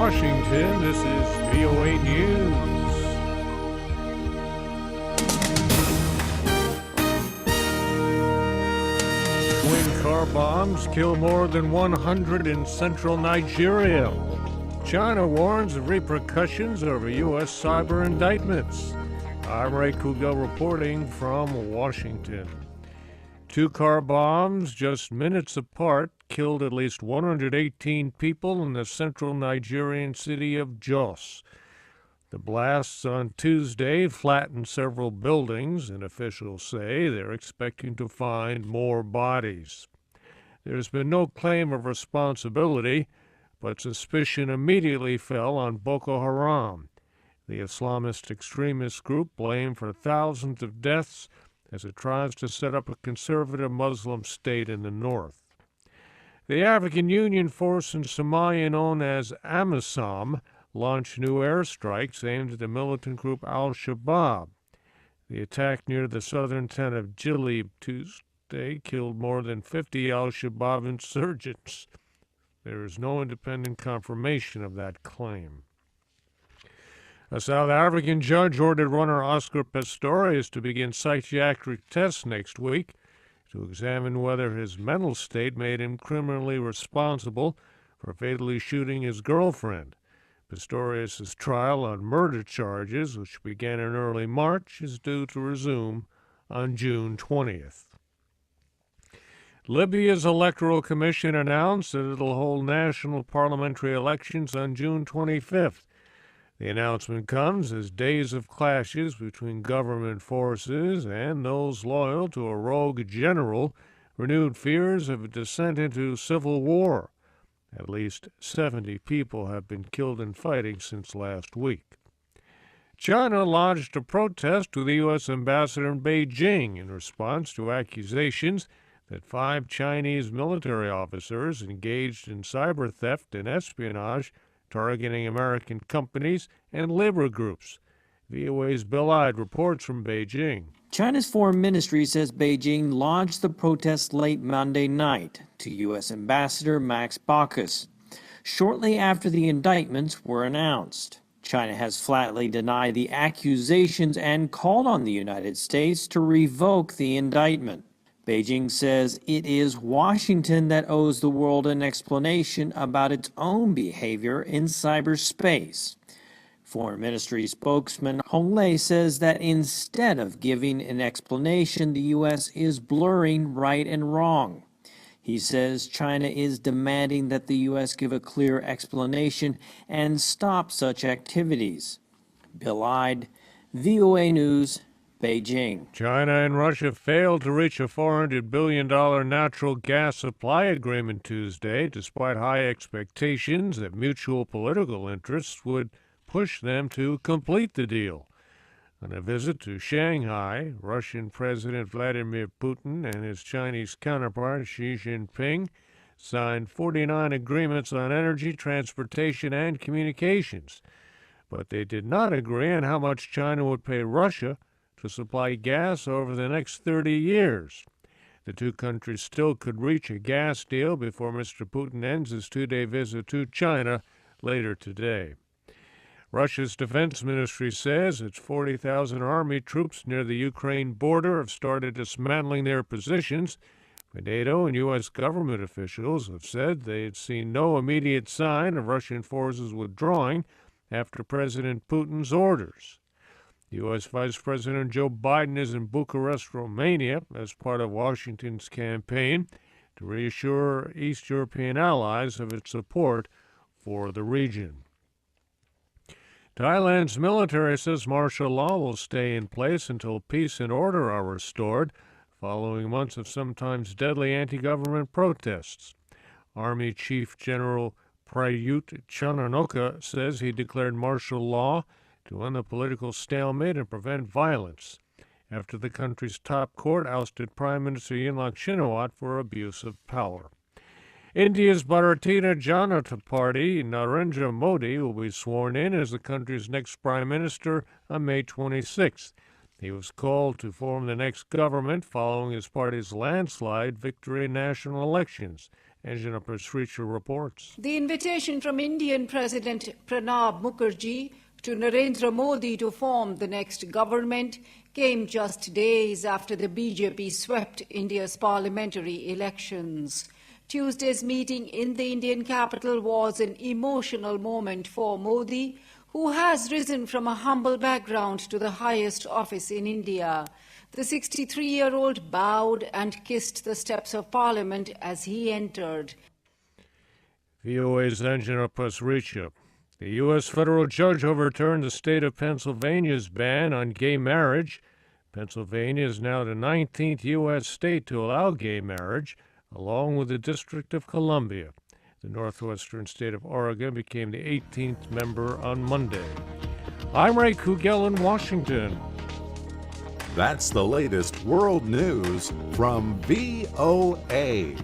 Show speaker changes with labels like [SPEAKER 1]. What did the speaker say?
[SPEAKER 1] Washington, this is VOA News. Twin car bombs kill more than 100 in central Nigeria. China warns of repercussions over U.S. cyber indictments. I'm Ray Kouguell reporting from Washington. Two car bombs, just minutes apart, killed at least 118 people in the central Nigerian city of Jos. The blasts on Tuesday flattened several buildings, and officials say they're expecting to find more bodies. There's been no claim of responsibility, but suspicion immediately fell on Boko Haram, the Islamist extremist group blamed for thousands of deaths as it tries to set up a conservative Muslim state in the north. The African Union force in Somalia known as AMISOM launched new airstrikes aimed at the militant group al-Shabab. The attack near the southern town of Jilib Tuesday killed more than 50 al-Shabab insurgents. There is no independent confirmation of that claim. A South African judge ordered runner Oscar Pistorius to begin psychiatric tests next week to examine whether his mental state made him criminally responsible for fatally shooting his girlfriend. Pistorius' trial on murder charges, which began in early March, is due to resume on June 20th. Libya's Electoral Commission announced that it'll hold national parliamentary elections on June 25th. The announcement comes as days of clashes between government forces and those loyal to a rogue general renewed fears of a descent into civil war. At least 70 people have been killed in fighting since last week. China lodged a protest to the U.S. ambassador in Beijing in response to accusations that 5 Chinese military officers engaged in cyber theft and espionage targeting American companies and labor groups. VOA's Bill Ide reports from Beijing.
[SPEAKER 2] China's foreign ministry says Beijing launched the protest late Monday night to U.S. Ambassador Max Baucus, shortly after the indictments were announced. China has flatly denied the accusations and called on the United States to revoke the indictment. Beijing says it is Washington that owes the world an explanation about its own behavior in cyberspace. Foreign Ministry spokesman Hong Lei says that instead of giving an explanation, the U.S. is blurring right and wrong. He says China is demanding that the U.S. give a clear explanation and stop such activities. Bill Ide, VOA News, Beijing.
[SPEAKER 1] China and Russia failed to reach a $400 billion natural gas supply agreement Tuesday, despite high expectations that mutual political interests would push them to complete the deal. On a visit to Shanghai, Russian President Vladimir Putin and his Chinese counterpart Xi Jinping signed 49 agreements on energy, transportation, and communications. But they did not agree on how much China would pay Russia to supply gas over the next 30 years. The two countries still could reach a gas deal before Mr. Putin ends his 2-day visit to China later today. Russia's defense ministry says its 40,000 army troops near the Ukraine border have started dismantling their positions, but NATO and U.S. government officials have said they had seen no immediate sign of Russian forces withdrawing after President Putin's orders. U.S. Vice President Joe Biden is in Bucharest, Romania, as part of Washington's campaign to reassure East European allies of its support for the region. Thailand's military says martial law will stay in place until peace and order are restored, following months of sometimes deadly anti-government protests. Army Chief General Prayut Chan-o-cha says he declared martial law to end the political stalemate and prevent violence after the country's top court ousted Prime Minister Yingluck Shinawatra for abuse of power. India's Bharatiya Janata Party, Narendra Modi, will be sworn in as the country's next prime minister on May 26th. He was called to form the next government following his party's landslide victory in national elections Anjana Pasricha reports.
[SPEAKER 3] The invitation from Indian President Pranab Mukherjee to Narendra Modi to form the next government came just days after the BJP swept India's parliamentary elections. Tuesday's meeting in the Indian capital was an emotional moment for Modi, who has risen from a humble background to the highest office in India. The 63-year-old bowed and kissed the steps of Parliament as he entered.
[SPEAKER 1] VOA's Anjana Pasricha. The U.S. federal judge overturned the state of Pennsylvania's ban on gay marriage. Pennsylvania is now the 19th U.S. state to allow gay marriage, along with the District of Columbia. The northwestern state of Oregon became the 18th member on Monday. I'm Ray Kouguell in Washington.
[SPEAKER 4] That's the latest world news from VOA.